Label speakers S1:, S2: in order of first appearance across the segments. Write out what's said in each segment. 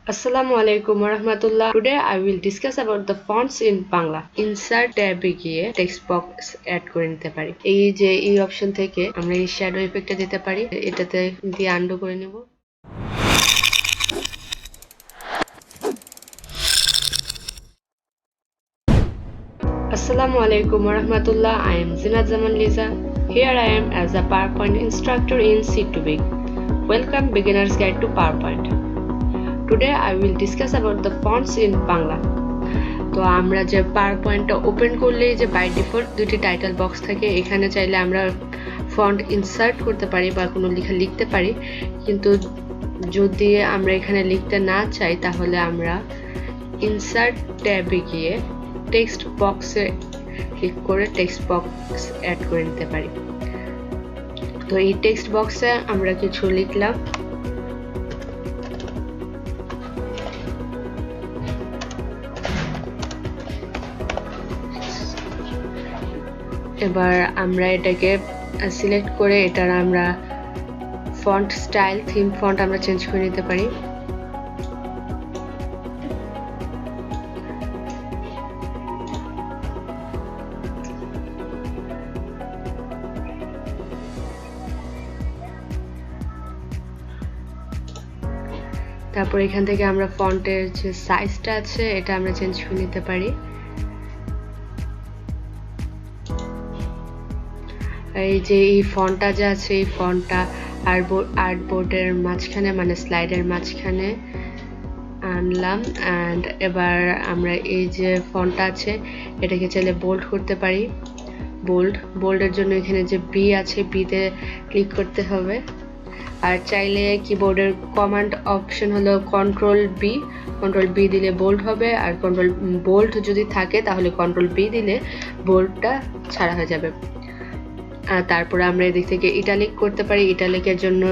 S1: Assalamualaikum warahmatullah. Today I will discuss about the fonts in Bangla. Insert ট্যাবে গিয়ে text box add করে নিতে পারি। এই যে এই অপশন থেকে আমরা এই শ্যাডো ইফেক্টটা দিতে পারি। এটাতে দিয়ে আন্ডু করে নেব। Assalamualaikum warahmatullah. I am Zinat Zaman Liza. Here I am as a PowerPoint instructor in C2B. Welcome Beginner's Guide to PowerPoint. Today I will discuss about the fonts in Bangla. তো আমরা যে পাওয়ারপয়েন্টটা open করলে যে by default দুটি title box থাকে, এখানে চাইলে আমরা ফন্ট ইনসার্ট করতে পারি বা কোনো লেখা লিখতে পারি, কিন্তু যদি আমরা এখানে লিখতে না চাই তাহলে আমরা ইনসার্ট ট্যাবে গিয়ে টেক্সট বক্সে ক্লিক করে টেক্সট বক্স অ্যাড করে নিতে পারি। তো এই টেক্সট বক্সে আমরা কিছু লিখলাম। এবার আমরা এটাকে সিলেক্ট করে এটার আমরা ফন্ট স্টাইল থিম ফন্ট আমরা চেঞ্জ করে নিতে পারি। তারপর এখান থেকে আমরা ফন্টের যে সাইজটা আছে এটা আমরা চেঞ্জ করে নিতে পারি। এই যে এই ফন্টটা যে আছে এই ফন্টটা আর্টবোর্ডের মাঝখানে মানে স্লাইডের মাঝখানে আনলাম। অ্যান্ড এবার আমরা এই যে ফন্টটা আছে এটাকে চাইলে বোল্ড করতে পারি। বোল্ডের জন্য এখানে যে বি আছে বিতে ক্লিক করতে হবে। আর চাইলে কিবোর্ডের কমান্ড অপশন হলো কন্ট্রোল বি দিলে বোল্ড হবে, আর বোল্ড যদি থাকে তাহলে কন্ট্রোল বি দিলে বোল্ডটা ছাড়া হয়ে যাবে। তারপর আমরা এদিক থেকে ইটালিক করতে পারি। ইটালিকের জন্য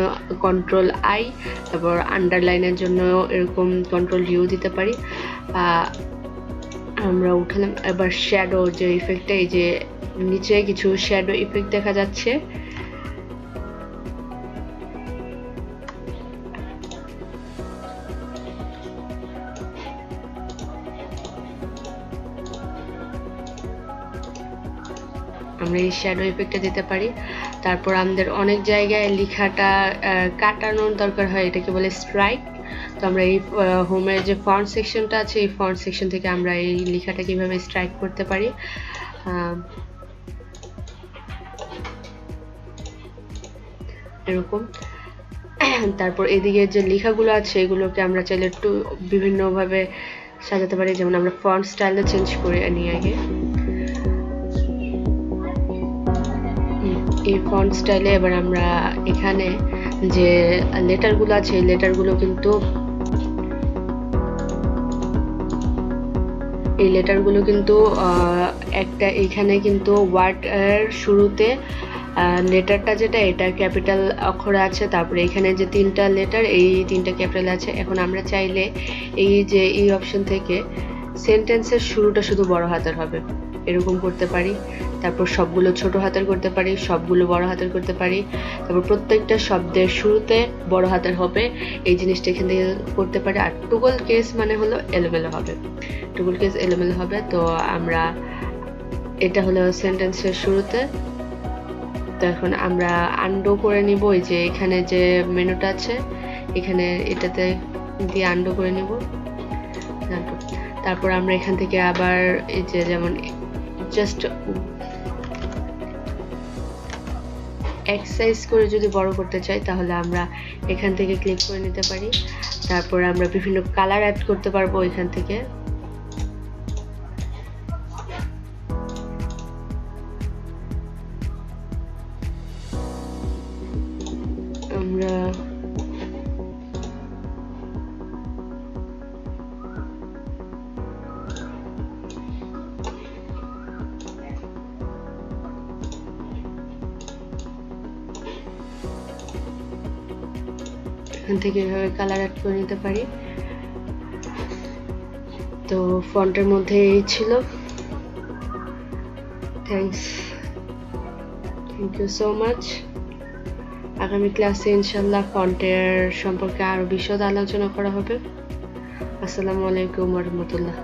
S1: কন্ট্রোল আই, তারপর আন্ডারলাইনের জন্য এরকম কন্ট্রোল ইউ দিতে পারি। আমরা উঠালাম। এবার শ্যাডো যে ইফেক্টটা, এই যে নিচে কিছু শ্যাডো ইফেক্ট দেখা যাচ্ছে। আমরা এই শ্যাডো ইফেক্টটা দিতে পারি। তারপর আমাদের অনেক জায়গায় লেখাটা কাটানোর দরকার হয়, এটাকে বলে স্ট্রাইক। তো আমরা এই হোমের যে ফন্ট সেকশনটা আছে এই ফন্ট সেকশন থেকে আমরা এই লেখাটা কিভাবে স্ট্রাইক করতে পারি। এরকম। তারপর এদিকে যে লেখাগুলো আছে এগুলোকে আমরা চাইলে একটু বিভিন্নভাবে সাজাতে পারি, যেমন আমরা ফন্ট স্টাইলটা চেঞ্জ করে নিই আগে। এই ফন্ট স্টাইলে এবার আমরা এখানে যে লেটারগুলো আছে এই লেটারগুলো কিন্তু একটা এখানে কিন্তু ওয়ার্ড এর শুরুতে লেটারটা যেটা এটা ক্যাপিটাল অক্ষরে আছে, তারপরে এখানে যে তিনটা লেটার এই তিনটা ক্যাপিটাল আছে। এখন আমরা চাইলে এই যে এই অপশন থেকে সেন্টেন্সের শুরুটা শুধু বড় হাতের হবে এরকম করতে পারি। তারপর সবগুলো ছোট হাতের করতে পারি, সবগুলো বড় হাতের করতে পারি। তারপর প্রত্যেকটা শব্দের শুরুতে বড় হাতের হবে এই জিনিসটা এখান থেকে করতে পারি। আর টুগল কেস মানে হলো এলোমেলো হবে, টুগল কেস এলোমেলো হবে। তো আমরা এটা হলো সেন্টেন্সের শুরুতে। তো এখন আমরা আন্ডু করে নিব। এই যে এখানে যে মেনুটা আছে এখানে এটাতে দিয়ে আন্ডু করে নিব। তারপর আমরা এখান থেকে আবার এই যে যেমন জাস্ট এক্সারসাইজ করে যদি বড় করতে চাই তাহলে আমরা এখান থেকে ক্লিক করে নিতে পারি। তারপর আমরা বিভিন্ন কালার অ্যাড করতে পারবো এখান থেকে। আমরা এখান থেকে এভাবে কালার অ্যাড করে নিতে পারি। তো ফন্টের মধ্যে এই ছিল। Thank you so much. আগামী ক্লাসে ইনশাল্লাহ ফন্টের সম্পর্কে আরো বিশদ আলোচনা করা হবে। আসসালামু আলাইকুম ওয়া রাহমাতুল্লাহ।